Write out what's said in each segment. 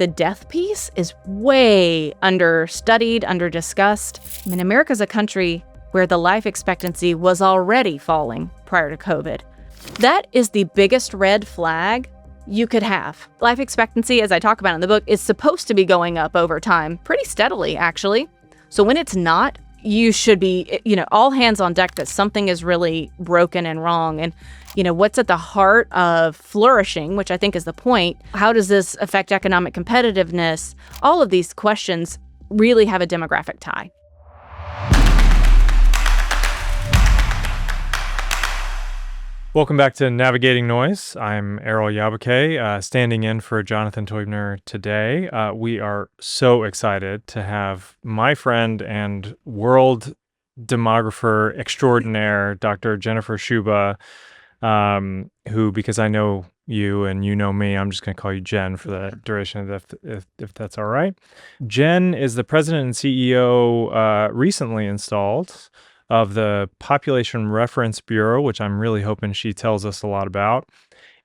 the death piece is way understudied, underdiscussed. I mean, America's a country where the life expectancy was already falling prior to COVID. That is the biggest red flag you could have. Life expectancy, as I talk about in the book, is supposed to be going up over time, pretty steadily, actually. So when it's not, you should be, all hands on deck that something is really broken and wrong. And, what's at the heart of flourishing, which I think is the point, how does this affect economic competitiveness? All of these questions really have a demographic tie. Welcome back to Navigating Noise. I'm Erol Yayboke, standing in for Jonathan Teubner today. We are so excited to have my friend and world demographer extraordinaire, Dr. Jennifer Sciubba, who, because I know you and you know me, I'm just going to call you Jen for the duration of if that's all right. Jen is the president and CEO, recently installed, of the Population Reference Bureau, which I'm really hoping she tells us a lot about.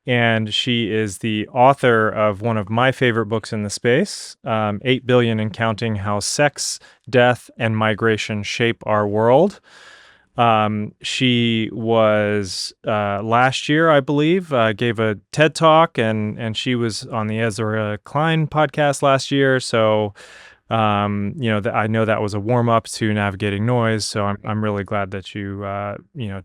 And she is the author of one of my favorite books in the space, 8 Billion and Counting: How Sex, Death, and Migration Shape Our World. She was, last year, I believe, gave a TED Talk, and she was on the Ezra Klein podcast last year. So I know that was a warm up to Navigating Noise, so I'm really glad that you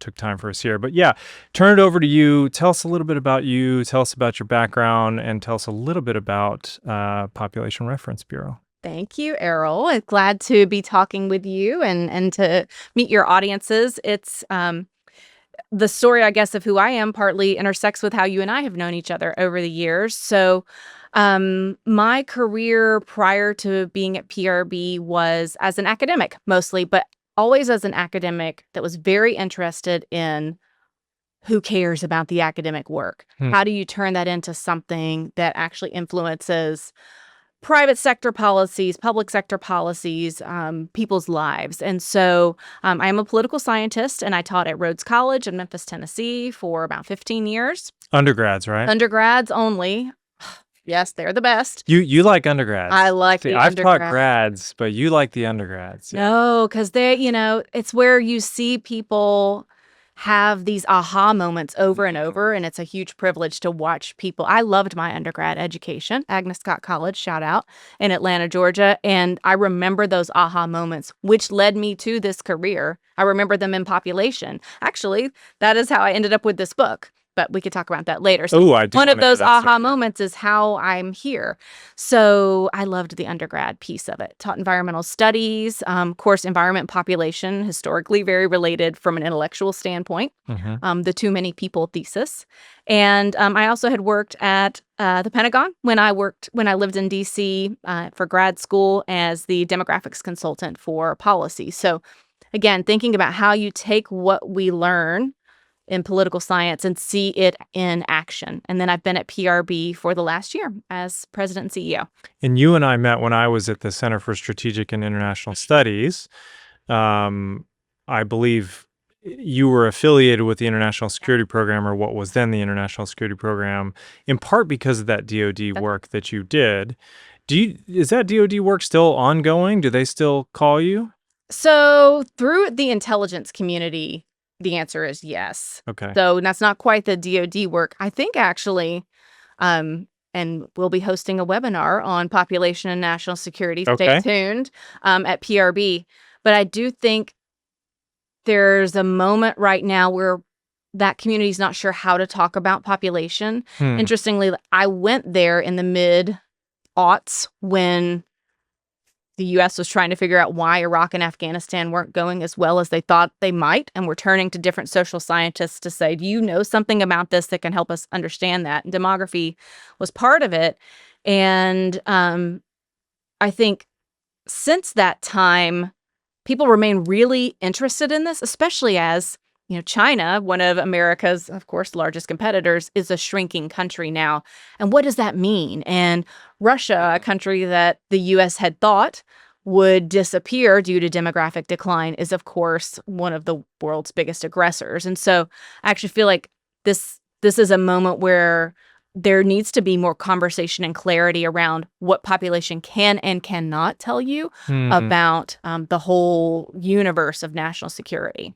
took time for us here. But yeah, turn it over to you. Tell us a little bit about you. Tell us about your background, and tell us a little bit about Population Reference Bureau. Thank you, Errol. I'm glad to be talking with you and to meet your audiences. It's the story, I guess, of who I am partly intersects with how you and I have known each other over the years. So my career prior to being at PRB was as an academic mostly, but always as an academic that was very interested in who cares about the academic work. How do you turn that into something that actually influences private sector policies, public sector policies, people's lives? And so I am a political scientist, and I taught at Rhodes College in Memphis, Tennessee for about 15 years. Undergrads, right? Undergrads only. Yes, they're the best. You like undergrads. I like the undergrads. I've taught grads, but you like the undergrads. Yeah. No, because it's where you see people have these aha moments over and over, and it's a huge privilege to watch people. I loved my undergrad education, Agnes Scott College, shout out, in Atlanta, Georgia, and I remember those aha moments, which led me to this career. I remember them in population. Actually, that is how I ended up with this book. But we could talk about that later. So I do. One of those aha moments is how I'm here. So I loved the undergrad piece of it. Taught environmental studies, course, environment, population, historically very related from an intellectual standpoint. The Too Many People thesis. And I also had worked at the Pentagon when I lived in D.C. For grad school as the demographics consultant for policy. So again, thinking about how you take what we learn in political science and see it in action. And then I've been at PRB for the last year as president and CEO. And you and I met when I was at the Center for Strategic and International Studies. I believe you were affiliated with the International Security Program, or what was then the International Security Program, in part because of that DoD work that you did. Is that DoD work still ongoing? Do they still call you? So through the intelligence community, the answer is yes. Okay. So that's not quite the DoD work. I think actually, and we'll be hosting a webinar on population and national security. Stay tuned at PRB. But I do think there's a moment right now where that community is not sure how to talk about population. Interestingly, I went there in the mid-aughts when the U.S. was trying to figure out why Iraq and Afghanistan weren't going as well as they thought they might, and we're turning to different social scientists to say, do you know something about this that can help us understand that? And demography was part of it. And I think since that time, people remain really interested in this, especially as China, one of America's, of course, largest competitors, is a shrinking country now. And what does that mean? And Russia, a country that the U.S. had thought would disappear due to demographic decline, is, of course, one of the world's biggest aggressors. And so I actually feel like this is a moment where there needs to be more conversation and clarity around what population can and cannot tell you about the whole universe of national security.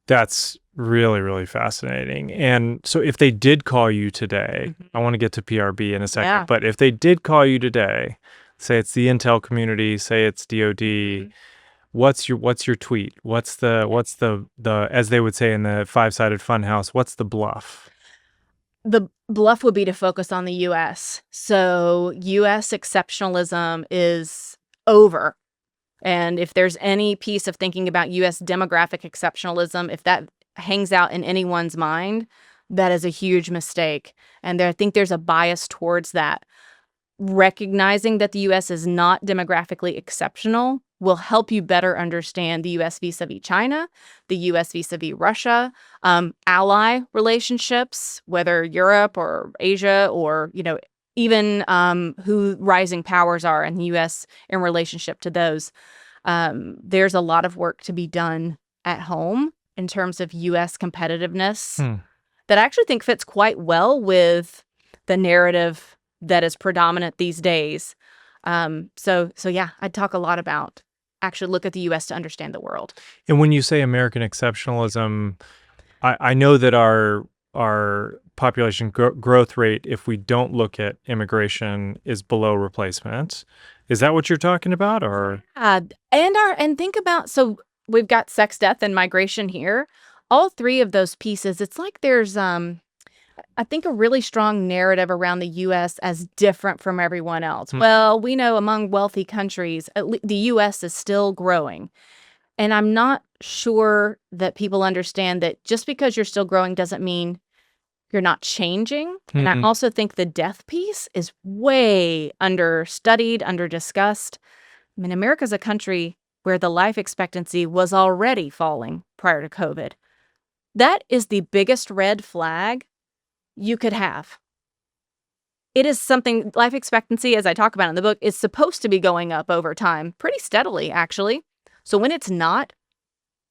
That's really, really fascinating. And so if they did call you today, I want to get to PRB in a second, but if they did call you today, say it's the Intel community, say it's DoD, what's your tweet? What's the as they would say in the five-sided funhouse, what's the bluff? The bluff would be to focus on the U.S. So U.S. exceptionalism is over. And if there's any piece of thinking about U.S. demographic exceptionalism, if that hangs out in anyone's mind, that is a huge mistake. And I think there's a bias towards that. Recognizing that the U.S. is not demographically exceptional will help you better understand the U.S. vis-a-vis China, the U.S. vis-a-vis Russia, ally relationships, whether Europe or Asia or, even who rising powers are in the U.S. in relationship to those. There's a lot of work to be done at home in terms of U.S. competitiveness that I actually think fits quite well with the narrative that is predominant these days. So yeah, I'd talk a lot about actually look at the U.S. to understand the world. And when you say American exceptionalism, I know that our population growth rate, if we don't look at immigration, is below replacement. Is that what you're talking about, or? And think about, so we've got sex, death, and migration here. All three of those pieces, it's like there's I think a really strong narrative around the U.S. as different from everyone else. Well, we know among wealthy countries, the U.S. is still growing. And I'm not sure that people understand that just because you're still growing doesn't mean you're not changing. And I also think the death piece is way understudied, underdiscussed. I mean, America's a country where the life expectancy was already falling prior to COVID. That is the biggest red flag you could have. It is something, life expectancy, as I talk about in the book, is supposed to be going up over time, pretty steadily, actually. So when it's not,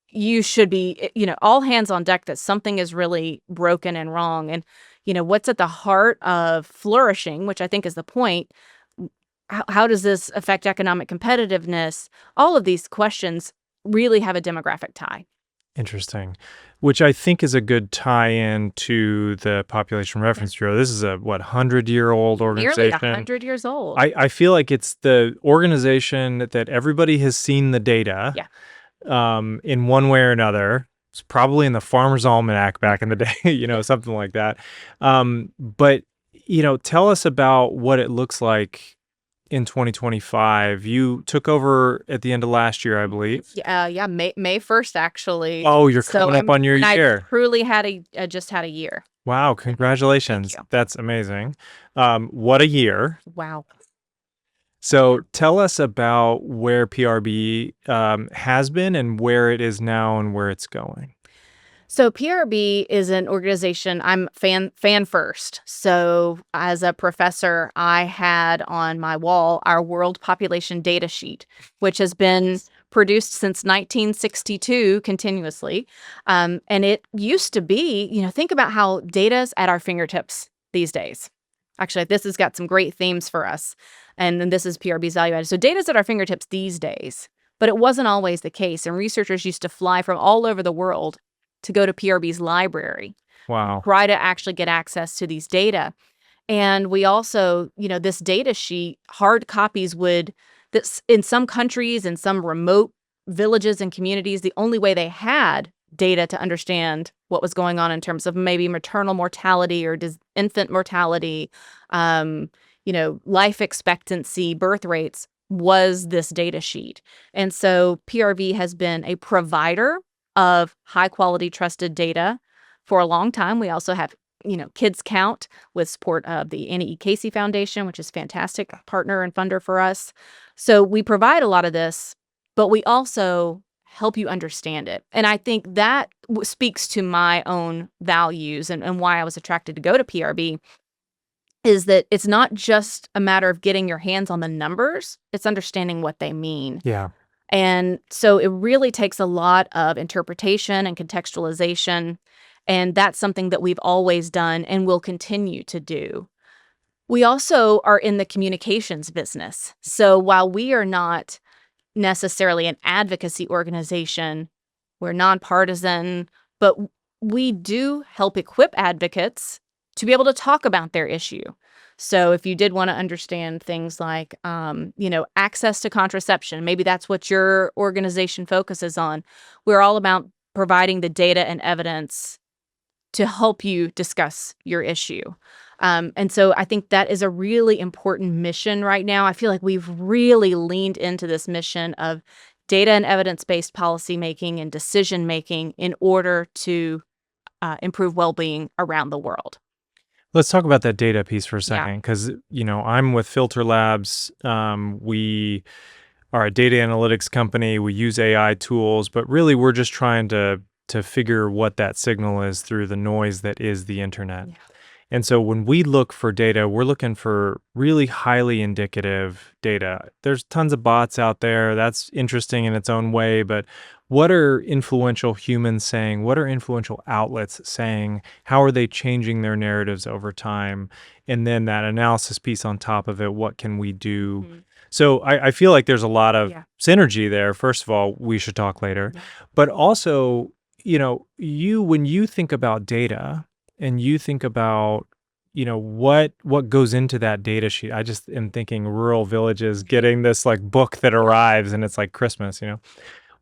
you should be, all hands on deck that something is really broken and wrong. And, what's at the heart of flourishing, which I think is the point, how does this affect economic competitiveness? All of these questions really have a demographic tie. Interesting. Which I think is a good tie-in to the Population Reference Bureau. This is a, 100-year-old organization? Nearly 100 years old. I feel like it's the organization that everybody has seen the data in one way or another. It's probably in the Farmer's Almanac back in the day, something like that. But, tell us about what it looks like in 2025. You took over at the end of last year, I believe. Yeah, May 1st, actually. Oh, you're coming up on your year. I truly just had a year. Wow, congratulations. That's amazing. What a year. Wow. So tell us about where PRB has been and where it is now and where it's going. So PRB is an organization, I'm fan first. So as a professor, I had on my wall our world population data sheet, which has been produced since 1962 continuously. And it used to be, think about how data's at our fingertips these days. Actually, this has got some great themes for us. And then this is PRB's value added. So data's at our fingertips these days, but it wasn't always the case. And researchers used to fly from all over the world to go to PRB's library. Wow. Try to actually get access to these data. And we also, this data sheet, hard copies this in some countries, in some remote villages and communities, the only way they had data to understand what was going on in terms of maybe maternal mortality or infant mortality, life expectancy, birth rates, was this data sheet. And so PRV has been a provider of high quality trusted data for a long time. We also have, Kids Count with support of the Annie E. Casey Foundation, which is a fantastic partner and funder for us. So we provide a lot of this, but we also help you understand it. And I think that speaks to my own values and why I was attracted to go to PRB, is that it's not just a matter of getting your hands on the numbers, it's understanding what they mean. Yeah. And so it really takes a lot of interpretation and contextualization. And that's something that we've always done and will continue to do. We also are in the communications business. So while we are not necessarily an advocacy organization, we're nonpartisan, but we do help equip advocates to be able to talk about their issue. So if you did want to understand things like, access to contraception, maybe that's what your organization focuses on. We're all about providing the data and evidence to help you discuss your issue. And so I think that is a really important mission right now. I feel like we've really leaned into this mission of data and evidence-based policymaking and decision-making in order to improve well-being around the world. Let's talk about that data piece for a Yeah. second, because I'm with Filter Labs. We are a data analytics company. We use AI tools, but really we're just trying to figure what that signal is through the noise that is the internet. Yeah. And so when we look for data, we're looking for really highly indicative data. There's tons of bots out there. That's interesting in its own way, but what are influential humans saying? What are influential outlets saying? How are they changing their narratives over time? And then that analysis piece on top of it, what can we do? Mhm. So I feel like there's a lot of Yeah. synergy there. First of all, we should talk later. Yeah. But also, when you think about data and you think about, what goes into that data sheet. I just am thinking rural villages getting this like book that arrives and it's like Christmas.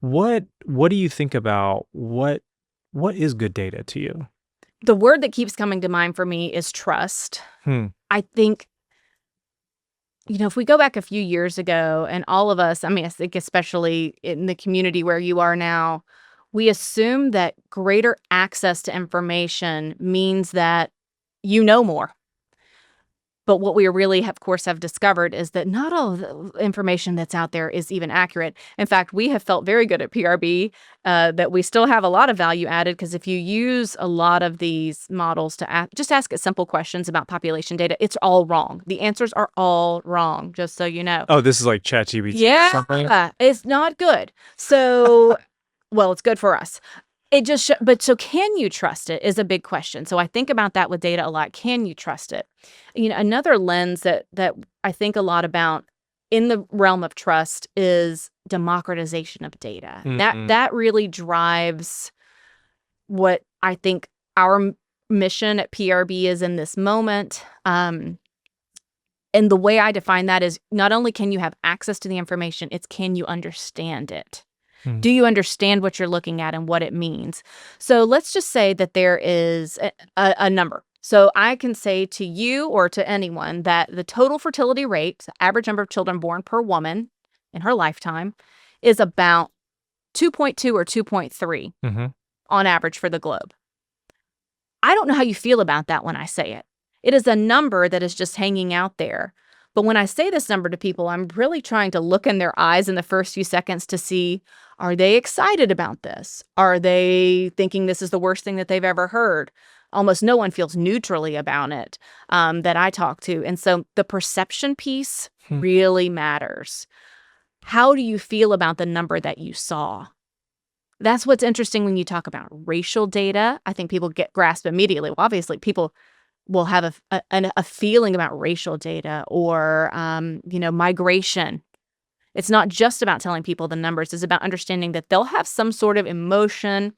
What do you think about what is good data to you? The word that keeps coming to mind for me is trust. I think, if we go back a few years ago and all of us, I mean, I think especially in the community where you are now, we assume that greater access to information means that you know more. But what we really, of course, have discovered is that not all of the information that's out there is even accurate. In fact, we have felt very good at PRB that we still have a lot of value added, because if you use a lot of these models to just ask it simple questions about population data, it's all wrong. The answers are all wrong, just so you know. Oh, this is like ChatGPT or something? Yeah, it's not good. So, well, it's good for us. It just but so can you trust it is a big question. So I think about that with data a lot. Can you trust it? Another lens that I think a lot about in the realm of trust is democratization of data. That really drives what I think our mission at PRB is in this moment. And the way I define that is not only can you have access to the information, it's can you understand it? Do you understand what you're looking at and what it means? So let's just say that there is a number. So I can say to you or to anyone that the total fertility rate, the average number of children born per woman in her lifetime, is about 2.2 or 2.3 on average for the globe. I don't know how you feel about that when I say it. It is a number that is just hanging out there. But when I say this number to people, I'm really trying to look in their eyes in the first few seconds to see, are they excited about this? Are they thinking this is the worst thing that they've ever heard? Almost no one feels neutrally about it that I talk to. And so the perception piece really matters. How do you feel about the number that you saw? That's what's interesting when you talk about racial data. I think people grasp immediately. Well, obviously, people will have a feeling about racial data or, migration. It's not just about telling people the numbers. It's about understanding that they'll have some sort of emotion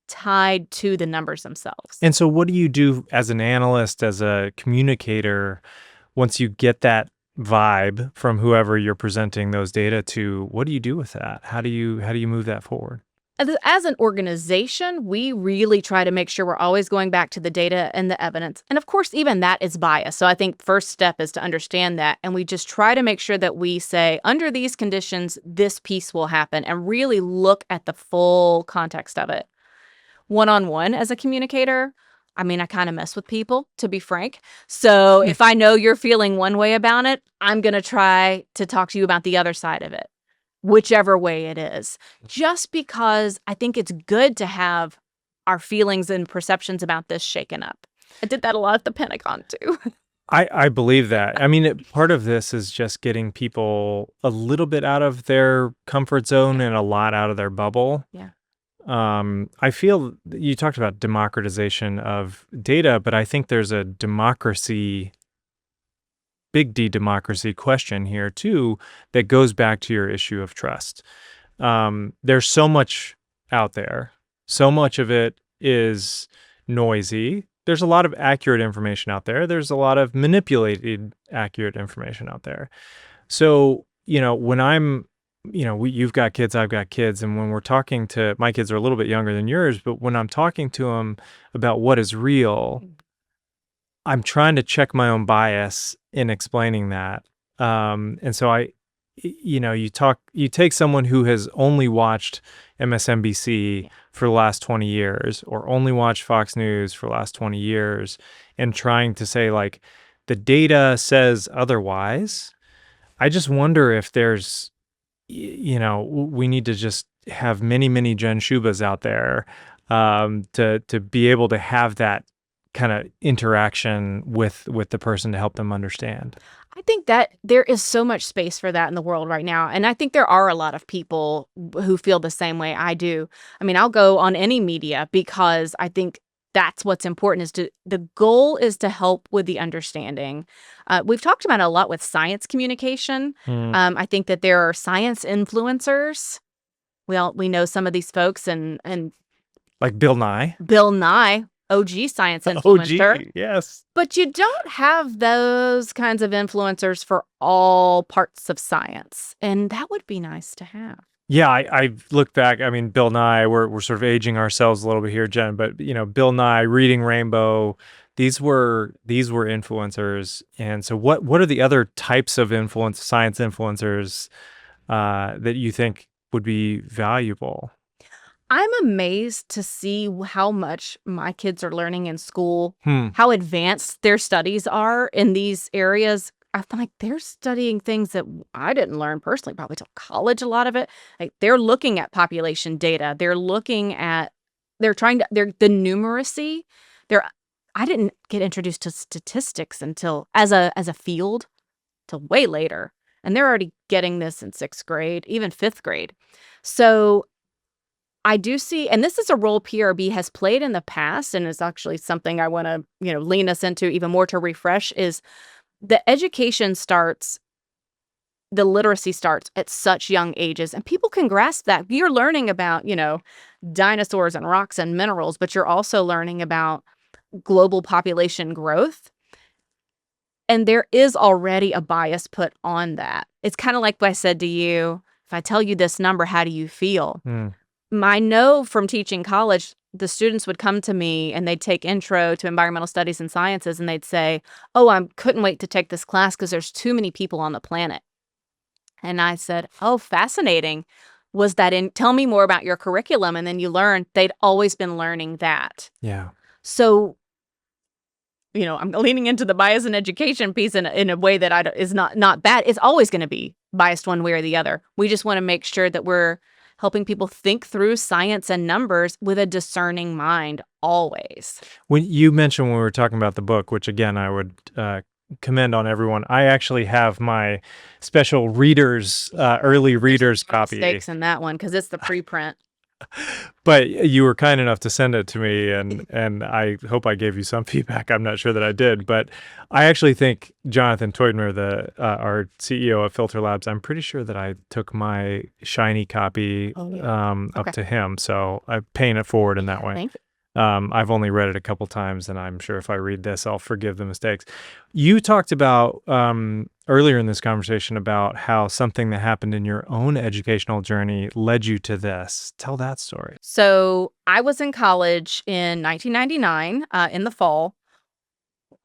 tied to the numbers themselves. And so what do you do as an analyst, as a communicator, once you get that vibe from whoever you're presenting those data to? What do you do with that? How do you move that forward? As an organization, we really try to make sure we're always going back to the data and the evidence. And of course, even that is biased. So I think first step is to understand that. And we just try to make sure that we say, under these conditions, this piece will happen, and really look at the full context of it. One-on-one as a communicator, I mean, I kind of mess with people, to be frank. So if I know you're feeling one way about it, I'm going to try to talk to you about the other side of it, whichever way it is, just because I think it's good to have our feelings and perceptions about this shaken up. I did that a lot at the Pentagon, too. I believe that. I mean, part of this is just getting people a little bit out of their comfort zone and a lot out of their bubble. Yeah. I feel you talked about democratization of data, but I think there's a democracy big D democracy question here too that goes back to your issue of trust. There's so much out there. So much of it is noisy. There's a lot of accurate information out there. There's a lot of manipulated accurate information out there. So, when you've got kids, I've got kids, and when we're talking to, my kids are a little bit younger than yours, but when I'm talking to them about what is real, I'm trying to check my own bias in explaining that. And so you take someone who has only watched MSNBC for the last 20 years or only watched Fox News for the last 20 years and trying to say, like, the data says otherwise. I just wonder if there's, we need to just have many, many Jen Sciubbas out there to be able to have that kind of interaction with the person to help them understand. I think that there is so much space for that in the world right now. And I think there are a lot of people who feel the same way I do. I mean, I'll go on any media because I think that's what's important the goal is to help with the understanding. We've talked about it a lot with science communication. I think that there are science influencers. We know some of these folks and like Bill Nye. OG science influencer. OG, yes. But you don't have those kinds of influencers for all parts of science. And that would be nice to have. Yeah, I look back. I mean, Bill Nye, we're sort of aging ourselves a little bit here, Jen, but Bill Nye, Reading Rainbow, these were influencers. And so what are the other types of science influencers that you think would be valuable? I'm amazed to see how much my kids are learning in school, how advanced their studies are in these areas. I feel like they're studying things that I didn't learn personally, probably till college, a lot of it. Like, they're looking at population data. They're the numeracy. I didn't get introduced to statistics until as a field till way later. And they're already getting this in 6th grade, even 5th grade. So I do see, and this is a role PRB has played in the past, and it's actually something I want to, lean us into even more to refresh, is the literacy starts at such young ages, and people can grasp that. You're learning about, dinosaurs and rocks and minerals, but you're also learning about global population growth. And there is already a bias put on that. It's kind of like what I said to you, if I tell you this number, how do you feel? I know from teaching college, the students would come to me and they'd take intro to environmental studies and sciences, and they'd say, "Oh, I couldn't wait to take this class because there's too many people on the planet." And I said, "Oh, fascinating. Was that tell me more about your curriculum." And then you learn they'd always been learning that. Yeah. So, I'm leaning into the bias in education piece in a way that is not bad. It's always going to be biased one way or the other. We just want to make sure that we're helping people think through science and numbers with a discerning mind always. When you mentioned when we were talking about the book, which again I would commend on everyone, I actually have my special early readers copy. Mistakes in that one because it's the preprint. But you were kind enough to send it to me, and I hope I gave you some feedback. I'm not sure that I did, but I actually think Jonathan Teubner, our CEO of Filter Labs, I'm pretty sure that I took my shiny copy up to him, so I'm paying it forward in that way. Thank you. I've only read it a couple times, and I'm sure if I read this, I'll forgive the mistakes. You talked about earlier in this conversation about how something that happened in your own educational journey led you to this. Tell that story. So I was in college in 1999 in the fall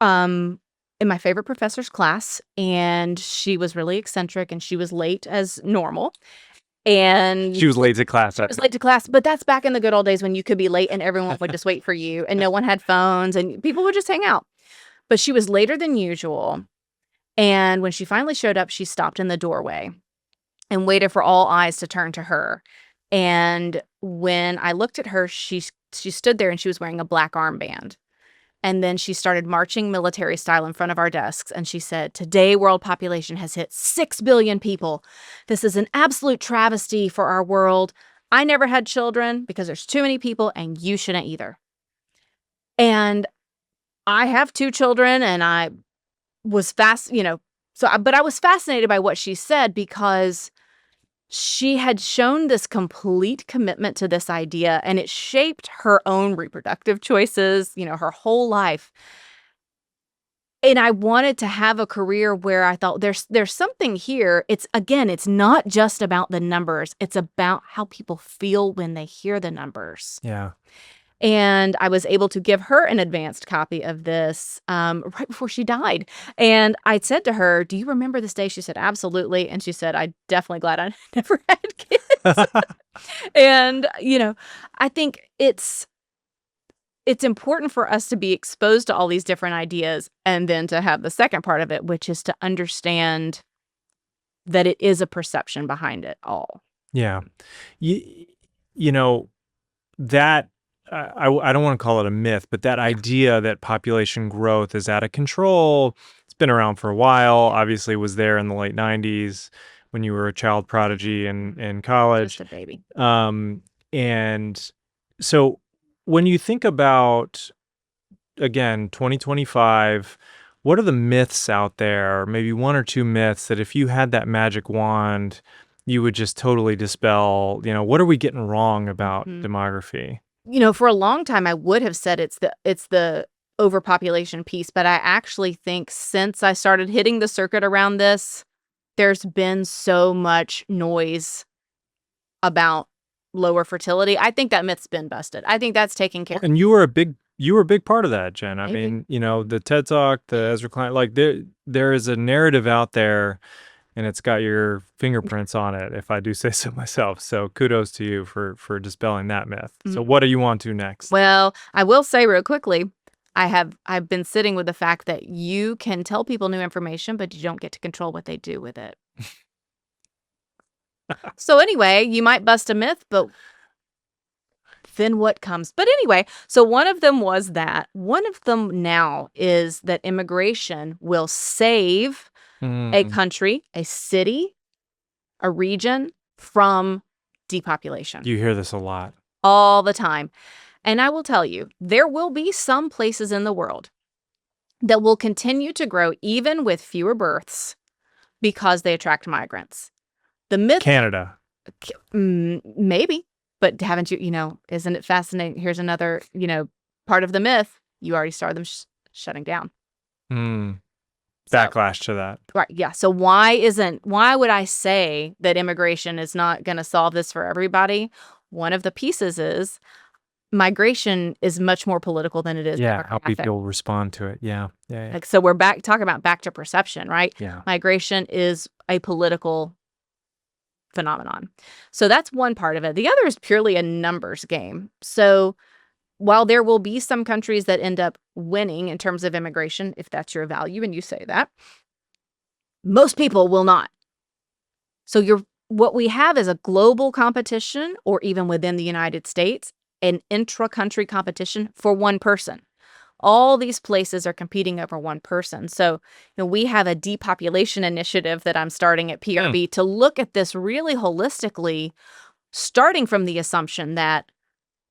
in my favorite professor's class, and she was really eccentric, and she was late as normal. And she was late to class. But that's back in the good old days when you could be late and everyone would just wait for you and no one had phones and people would just hang out. But she was later than usual. And when she finally showed up, she stopped in the doorway and waited for all eyes to turn to her. And when I looked at her, she stood there and she was wearing a black armband. And then she started marching military style in front of our desks. And she said, "Today, world population has hit 6 billion people. This is an absolute travesty for our world. I never had children because there's too many people and you shouldn't either." And I have 2 children and I was But I was fascinated by what she said because she had shown this complete commitment to this idea, and it shaped her own reproductive choices, her whole life. And I wanted to have a career where I thought there's something here. It's not just about the numbers. It's about how people feel when they hear the numbers. Yeah. And I was able to give her an advanced copy of this right before she died. And I said to her, "Do you remember this day?" She said, "Absolutely." And she said, "I'm definitely glad I never had kids." And, I think it's important for us to be exposed to all these different ideas and then to have the second part of it, which is to understand that it is a perception behind it all. Yeah. You know, that I don't want to call it a myth, but that idea that population growth is out of control, it's been around for a while. Obviously was there in the late 90s when you were a child prodigy in college. Just a baby. And so when you think about, again, 2025, what are the myths out there, maybe one or two myths that if you had that magic wand, you would just totally dispel? What are we getting wrong about demography? For a long time, I would have said it's the overpopulation piece, but I actually think since I started hitting the circuit around this, there's been so much noise about lower fertility. I think that myth's been busted. I think that's taken care of. And you were a big part of that, Jen. I mean, the TED Talk, the Ezra Klein, like there is a narrative out there, and it's got your fingerprints on it, if I do say so myself. So kudos to you for dispelling that myth. So what do you want to next? Well, I will say real quickly, I've been sitting with the fact that you can tell people new information, but you don't get to control what they do with it. So anyway, you might bust a myth, but then what comes? But anyway, so one of them was that. One of them now is that immigration will save a country, a city, a region from depopulation. You hear this a lot. All the time. And I will tell you, there will be some places in the world that will continue to grow even with fewer births because they attract migrants. The myth... Canada. Maybe. But haven't you, isn't it fascinating? Here's another, part of the myth. You already started them shutting down. Backlash to that. Right. Yeah. So why would I say that immigration is not going to solve this for everybody? One of the pieces is migration is much more political than it is. Yeah. How people respond to it. Yeah. Like, so we're back to perception, right? Yeah. Migration is a political phenomenon. So that's one part of it. The other is purely a numbers game. So while there will be some countries that end up winning in terms of immigration, if that's your value and you say that, most people will not. So what we have is a global competition, or even within the United States, an intra-country competition for one person. All these places are competing over one person. So, we have a depopulation initiative that I'm starting at PRB to look at this really holistically, starting from the assumption that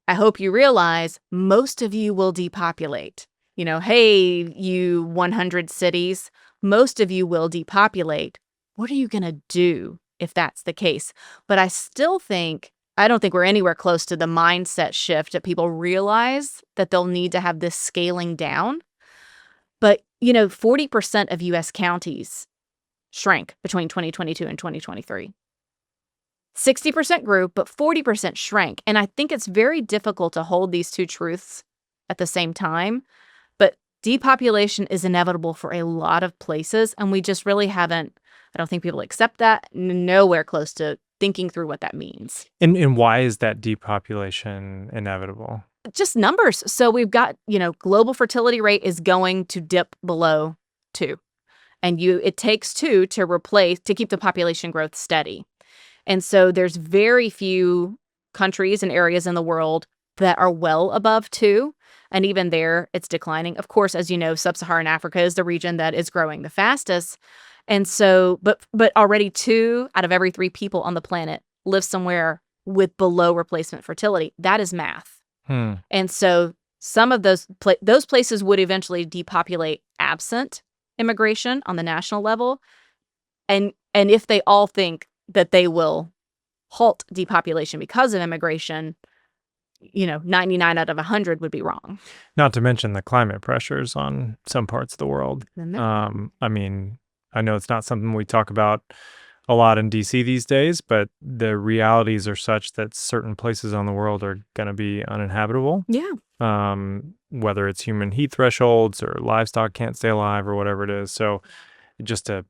I hope you realize most of you will depopulate. Hey, you 100 cities, most of you will depopulate. What are you going to do if that's the case? But I don't think we're anywhere close to the mindset shift that people realize that they'll need to have this scaling down. But, 40% of U.S. counties shrank between 2022 and 2023. 60% grew, but 40% shrank. And I think it's very difficult to hold these two truths at the same time. But depopulation is inevitable for a lot of places. And we just really I don't think people accept that. Nowhere close to thinking through what that means. And why is that depopulation inevitable? Just numbers. So we've got, global fertility rate is going to dip below 2. And it takes 2 to keep the population growth steady. And so there's very few countries and areas in the world that are well above 2. And even there, it's declining. Of course, as you know, sub-Saharan Africa is the region that is growing the fastest. And so, but already 2 out of every 3 people on the planet live somewhere with below replacement fertility. That is math. And so some of those places would eventually depopulate absent immigration on the national level, and if they all think that they will halt depopulation because of immigration, 99 out of 100 would be wrong. Not to mention the climate pressures on some parts of the world. I mean, I know it's not something we talk about a lot in DC these days, but the realities are such that certain places on the world are going to be uninhabitable. Yeah. Whether it's human heat thresholds or livestock can't stay alive or whatever it is. So just to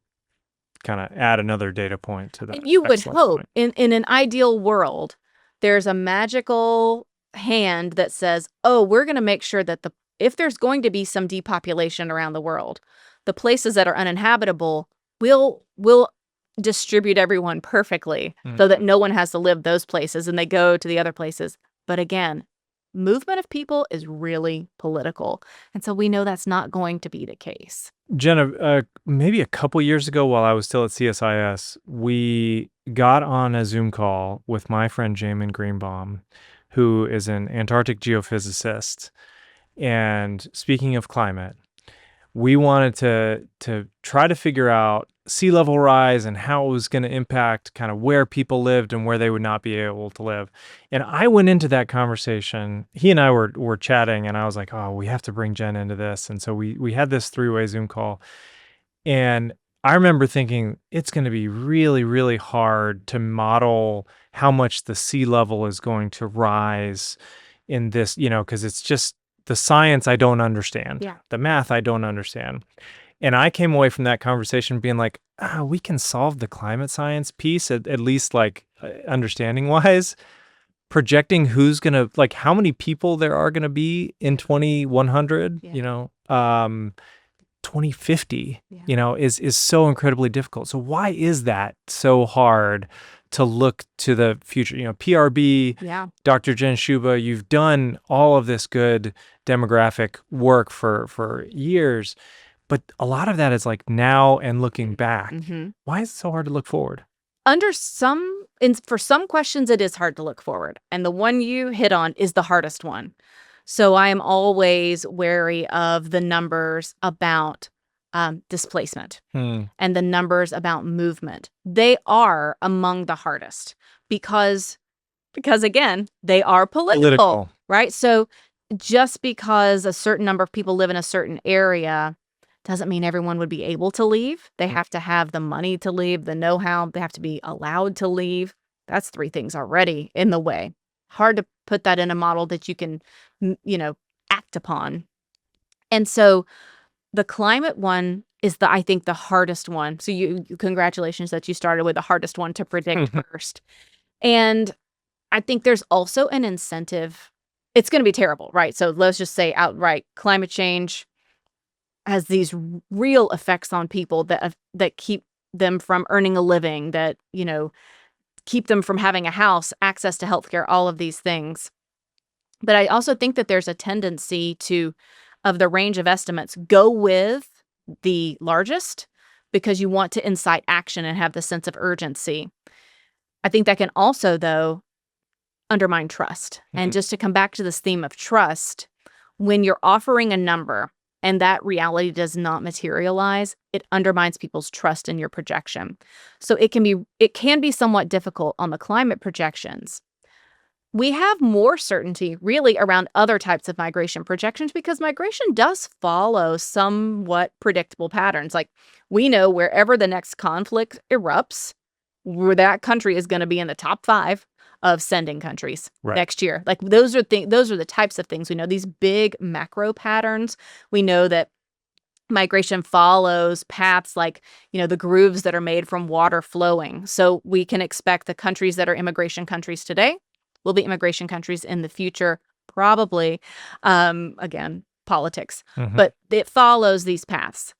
kind of add another data point to that. And you would hope in an ideal world, there's a magical hand that says, oh, we're going to make sure that if there's going to be some depopulation around the world, the places that are uninhabitable will distribute everyone perfectly so that no one has to live those places and they go to the other places. But again, movement of people is really political. And so we know that's not going to be the case. Jenna, maybe a couple years ago while I was still at CSIS, we got on a Zoom call with my friend Jamin Greenbaum, who is an Antarctic geophysicist. And speaking of climate, we wanted to try to figure out sea level rise and how it was going to impact kind of where people lived and where they would not be able to live. And I went into that conversation. He and I were chatting, and I was like, oh, we have to bring Jen into this. And so we had this 3-way Zoom call. And I remember thinking it's going to be really, really hard to model how much the sea level is going to rise in this, because it's just the science I don't understand. Yeah. The math I don't understand. And I came away from that conversation being like, we can solve the climate science piece, at least like understanding wise. Projecting who's going to, like how many people there are going to be in 2100, 2050, is so incredibly difficult. So why is that so hard to look to the future? PRB, Dr. Jen Sciubba, you've done all of this good demographic work for years. But a lot of that is like now and looking back. Mm-hmm. Why is it so hard to look forward? For some questions, it is hard to look forward. And the one you hit on is the hardest one. So I am always wary of the numbers about displacement and the numbers about movement. They are among the hardest because again, they are political, right? So just because a certain number of people live in a certain area doesn't mean everyone would be able to leave. They have to have the money to leave, the know-how. They have to be allowed to leave. That's 3 things already in the way. Hard to put that in a model that you can, act upon. And so the climate one is I think the hardest one. So congratulations that you started with the hardest one to predict first. And I think there's also an incentive. It's going to be terrible, right? So let's just say outright climate change has these real effects on people that keep them from earning a living, that, keep them from having a house, access to healthcare, all of these things. But I also think that there's a tendency of the range of estimates, go with the largest because you want to incite action and have the sense of urgency. I think that can also, though, undermine trust. Mm-hmm. And just to come back to this theme of trust, when you're offering a number and that reality does not materialize, it undermines people's trust in your projection. So it can be somewhat difficult on the climate projections. We have more certainty really around other types of migration projections because migration does follow somewhat predictable patterns. Like we know wherever the next conflict erupts, where that country is going to be in the top 5 of sending countries next year. Like those are the types of things we know. These big macro patterns. We know that migration follows paths like, the grooves that are made from water flowing. So we can expect the countries that are immigration countries today will be immigration countries in the future, probably. Again, politics. Mm-hmm. But it follows these paths.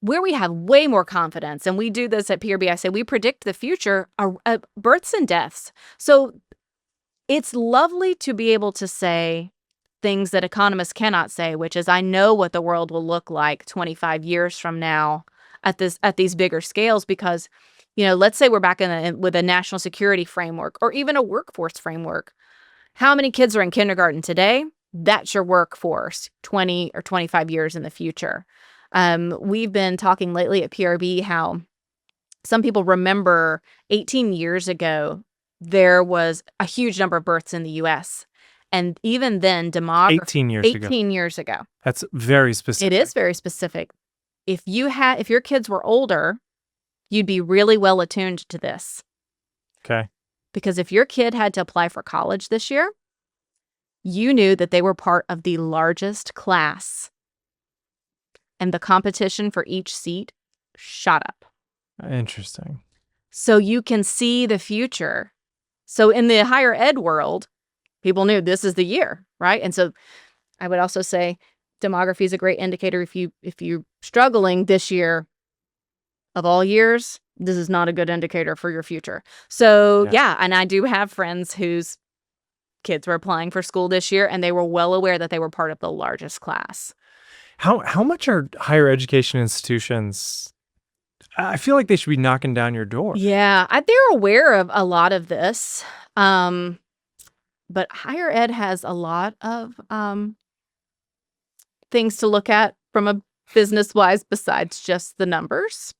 Where we have way more confidence, and we do this at PRB, I say we predict the future, are births and deaths. So it's lovely to be able to say things that economists cannot say, which is I know what the world will look like 25 years from now at these bigger scales because, let's say we're back with a national security framework or even a workforce framework. How many kids are in kindergarten today? That's your workforce 20 or 25 years in the future. We've been talking lately at PRB how some people remember 18 years ago, there was a huge number of births in the U.S. And even then, 18 years ago. 18 years ago. That's very specific. It is very specific. If your kids were older, you'd be really well attuned to this. Okay. Because if your kid had to apply for college this year, you knew that they were part of the largest class. And the competition for each seat shot up. Interesting. So you can see the future. So in the higher ed world, people knew this is the year, right? And so I would also say demography is a great indicator. If you're struggling this year, of all years, this is not a good indicator for your future. So yeah, and I do have friends whose kids were applying for school this year, and they were well aware that they were part of the largest class. How much are higher education institutions? I feel like they should be knocking down your door. Yeah, they're aware of a lot of this. But higher ed has a lot of things to look at from a business-wise besides just the numbers.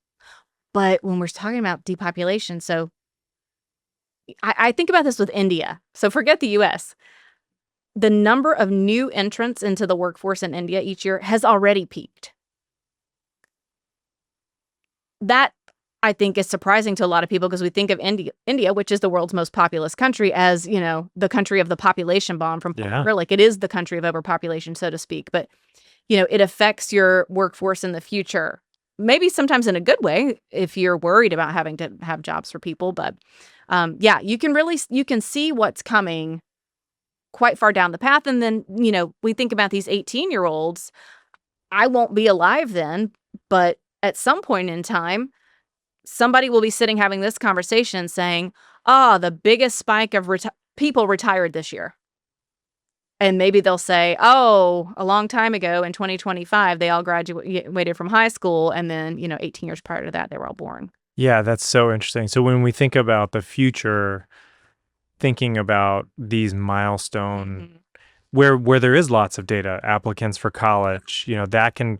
But when we're talking about depopulation, so I think about this with India. So forget the U.S. The number of new entrants into the workforce in India each year has already peaked. That, I think, is surprising to a lot of people because we think of India, which is the world's most populous country, as, the country of the population bomb from like it is the country of overpopulation, so to speak. But, it affects your workforce in the future. Maybe sometimes in a good way if you're worried about having to have jobs for people. But you can see what's coming quite far down the path. And then, we think about these 18-year-olds. I won't be alive then, but at some point in time, somebody will be sitting having this conversation saying, the biggest spike of people retired this year. And maybe they'll say, a long time ago in 2025, they all graduated from high school. And then, 18 years prior to that, they were all born. Yeah, that's so interesting. So when we think about the future, thinking about these milestone where there is lots of data, applicants for college, that can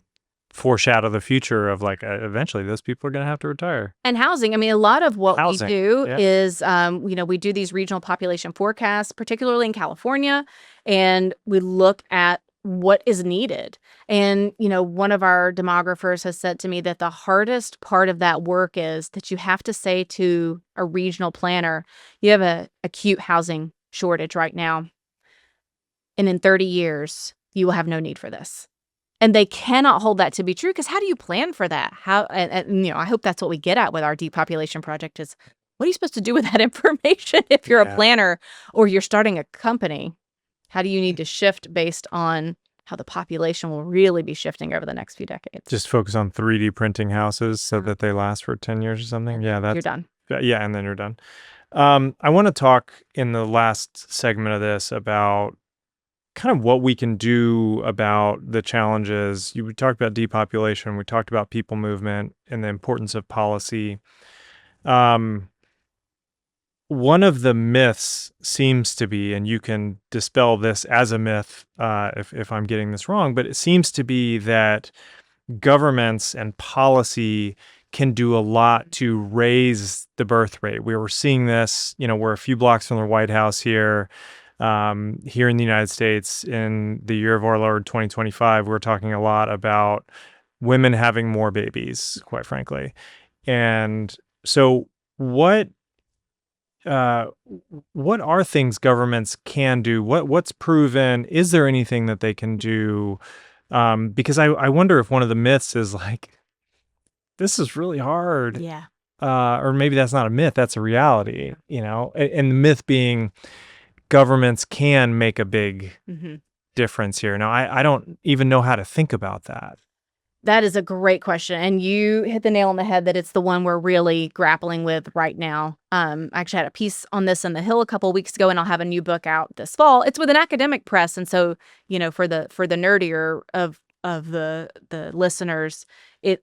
foreshadow the future of like eventually those people are going to have to retire. And housing. I mean, a lot of what we do is, we do these regional population forecasts, particularly in California, and we look at what is needed. And, one of our demographers has said to me that the hardest part of that work is that you have to say to a regional planner, you have an acute housing shortage right now. And in 30 years, you will have no need for this. And they cannot hold that to be true because how do you plan for that? I hope that's what we get at with our depopulation project is what are you supposed to do with that information if you're a planner or you're starting a company? How do you need to shift based on how the population will really be shifting over the next few decades? Just focus on 3D printing houses so that they last for 10 years or something. Yeah, you're done. Yeah, and then you're done. I want to talk in the last segment of this about kind of what we can do about the challenges. We talked about depopulation. We talked about people movement and the importance of policy. One of the myths seems to be, and you can dispel this as a myth if I'm getting this wrong, but it seems to be that governments and policy can do a lot to raise the birth rate. We were seeing this, we're a few blocks from the White House here in the United States in the year of our Lord 2025. We're talking a lot about women having more babies, quite frankly. And so what are things governments can do? What's proven? Is there anything that they can do? Because I wonder if one of the myths is like, this is really hard. Yeah. Or maybe that's not a myth, that's a reality, and the myth being governments can make a big difference here. Now, I don't even know how to think about that. That is a great question. And you hit the nail on the head that it's the one we're really grappling with right now. I actually had a piece on this in The Hill a couple of weeks ago, and I'll have a new book out this fall. It's with an academic press. And so, for the nerdier of the listeners,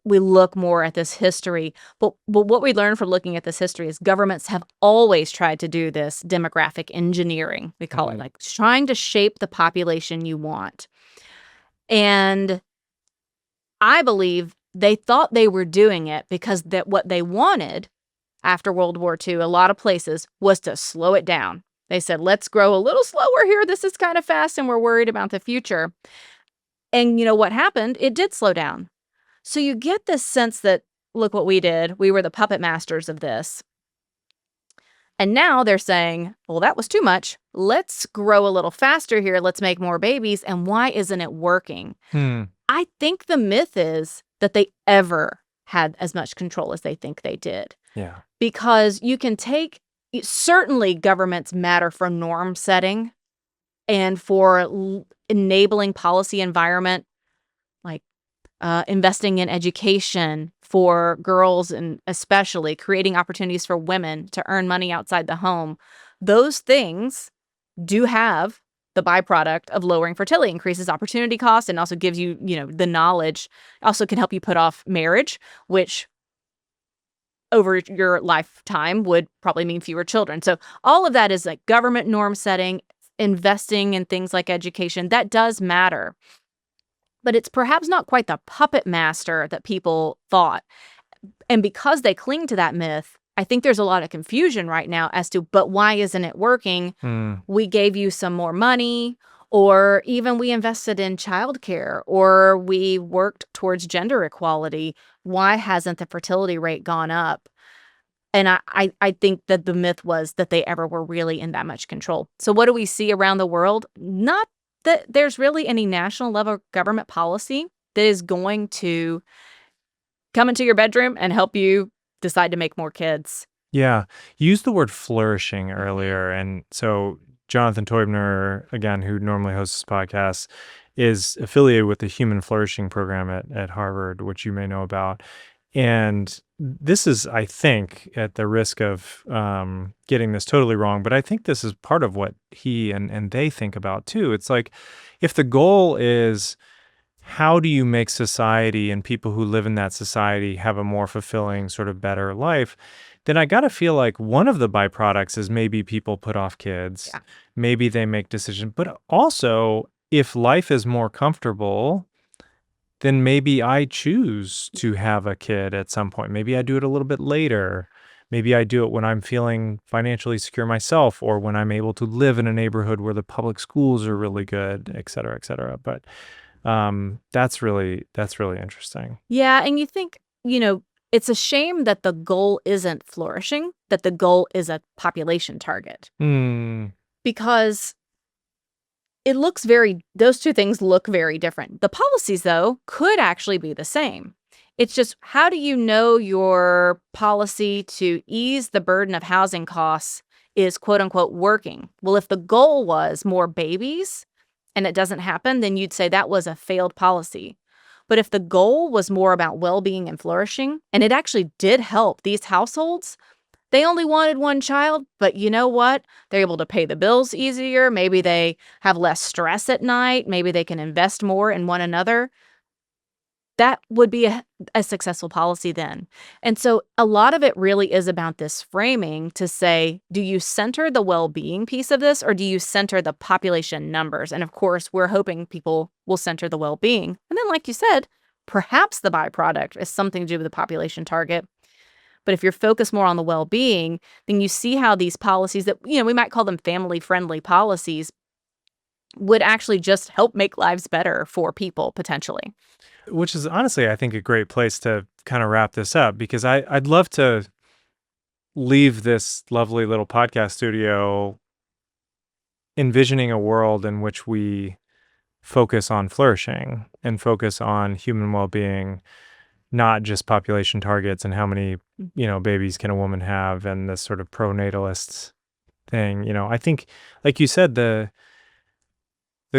we look more at this history. But what we learned from looking at this history is governments have always tried to do this demographic engineering. We call it like trying to shape the population you want. And I believe they thought they were doing it because that what they wanted after World War II, a lot of places, was to slow it down. They said, let's grow a little slower here. This is kind of fast and we're worried about the future. And you know what happened? It did slow down. So you get this sense that, look what we did. We were the puppet masters of this. And now they're saying, well, that was too much. Let's grow a little faster here. Let's make more babies. And why isn't it working? I think the myth is that they ever had as much control as they think they did. Yeah. Because you can certainly governments matter for norm setting and for enabling policy environment, like investing in education for girls and especially creating opportunities for women to earn money outside the home. Those things do have the byproduct of lowering fertility, increases opportunity costs, and also gives you, the knowledge, also can help you put off marriage, which over your lifetime would probably mean fewer children. So all of that is like government norm setting, investing in things like education. That does matter. But it's perhaps not quite the puppet master that people thought. And because they cling to that myth, I think there's a lot of confusion right now as to, but why isn't it working? We gave you some more money, or even we invested in childcare, or we worked towards gender equality. Why hasn't the fertility rate gone up? And I think that the myth was that they ever were really in that much control. So what do we see around the world? Not that there's really any national level government policy that is going to come into your bedroom and help you decide to make more kids. Yeah. You used the word flourishing earlier. And so Jonathan Teubner, again, who normally hosts this podcast, is affiliated with the Human Flourishing program at Harvard, which you may know about. And this is, I think, at the risk of getting this totally wrong, but I think this is part of what he and they think about too. It's like, if the goal is, how do you make society and people who live in that society have a more fulfilling, sort of better life, then I got to feel like one of the byproducts is maybe people put off kids, maybe they make decisions, but also if life is more comfortable, then maybe I choose to have a kid at some point. Maybe I do it a little bit later. Maybe I do it when I'm feeling financially secure myself, or when I'm able to live in a neighborhood where the public schools are really good, et cetera, et cetera. But that's really interesting. Yeah, and you think, it's a shame that the goal isn't flourishing, that the goal is a population target. Because those two things look very different. The policies, though, could actually be the same. It's just, how do you know your policy to ease the burden of housing costs is quote unquote working? Well, if the goal was more babies and it doesn't happen, then you'd say that was a failed policy. But if the goal was more about well-being and flourishing, and it actually did help these households, they only wanted one child, but you know what? They're able to pay the bills easier. Maybe they have less stress at night. Maybe they can invest more in one another. That would be a successful policy then. And so a lot of it really is about this framing to say, do you center the well-being piece of this, or do you center the population numbers? And of course, we're hoping people will center the well-being. And then, like you said, perhaps the byproduct is something to do with the population target. But if you're focused more on the well-being, then you see how these policies that, we might call them family-friendly policies, would actually just help make lives better for people, potentially. Which is honestly, I think, a great place to kind of wrap this up, because I'd love to leave this lovely little podcast studio envisioning a world in which we focus on flourishing and focus on human well-being, not just population targets and how many, babies can a woman have, and this sort of pro-natalist thing. I think, like you said, the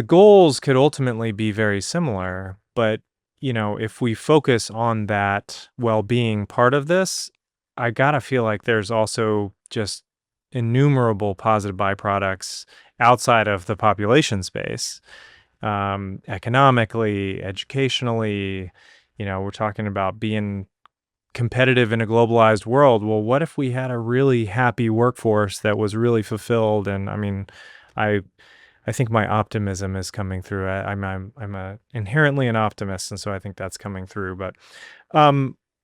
goals could ultimately be very similar, but if we focus on that well-being part of this, I gotta feel like there's also just innumerable positive byproducts outside of the population space, economically, educationally. We're talking about being competitive in a globalized world. Well, what if we had a really happy workforce that was really fulfilled? And I mean, I I think my optimism is coming through. I'm inherently an optimist, and so I think that's coming through. But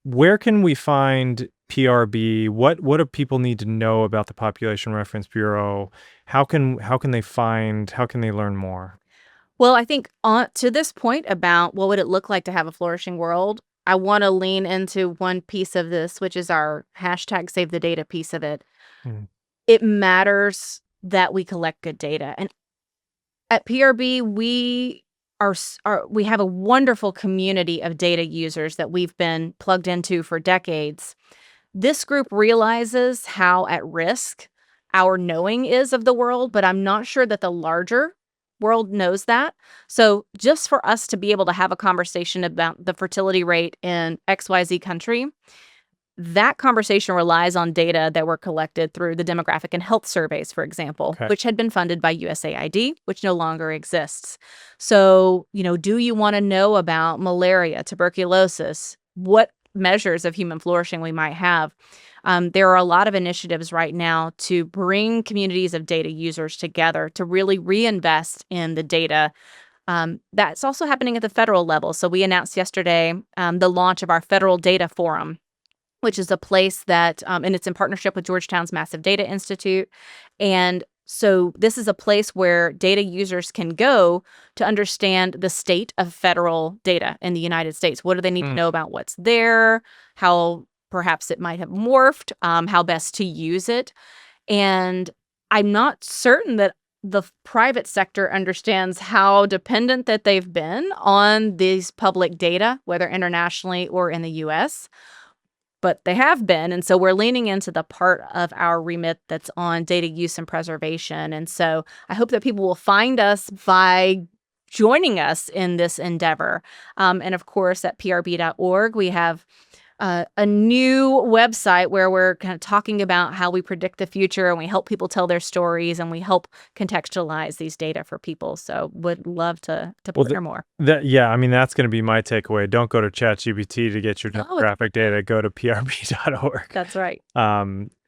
where can we find PRB? What do people need to know about the Population Reference Bureau? How can they learn more? Well, I think to this point about what would it look like to have a flourishing world, I want to lean into one piece of this, which is our hashtag save the data piece of it. Mm. It matters that we collect good data. And at PRB, we have a wonderful community of data users that we've been plugged into for decades. This group realizes how at risk our knowing is of the world, but I'm not sure that the larger world knows that. So just for us to be able to have a conversation about the fertility rate in XYZ country, that conversation relies on data that were collected through the demographic and health surveys, for example, Okay. which had been funded by USAID, which no longer exists. So, do you want to know about malaria, tuberculosis, what measures of human flourishing we might have? There are a lot of initiatives right now to bring communities of data users together to really reinvest in the data. That's also happening at the federal level. So we announced yesterday the launch of our Federal Data Forum, which is a place that, and it's in partnership with Georgetown's Massive Data Institute. And so this is a place where data users can go to understand the state of federal data in the United States. What do they need to know about what's there, how perhaps it might have morphed, how best to use it. And I'm not certain that the private sector understands how dependent that they've been on these public data, whether internationally or in the U.S., but they have been. And so we're leaning into the part of our remit that's on data use and preservation. And so I hope that people will find us by joining us in this endeavor. And of course, at prb.org, we have a new website where we're kind of talking about how we predict the future, and we help people tell their stories, and we help contextualize these data for people. So would love to partner more. That's going to be my takeaway. Don't go to ChatGPT to get your demographic data. Go to prb.org. That's right.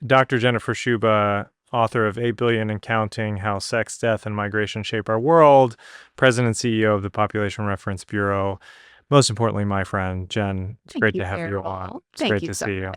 Dr. Jennifer Sciubba, author of 8 Billion and Counting, How Sex, Death, and Migration Shape Our World, president and CEO of the Population Reference Bureau. Most importantly, my friend, Jen, it's great to have you on. It's great to see you.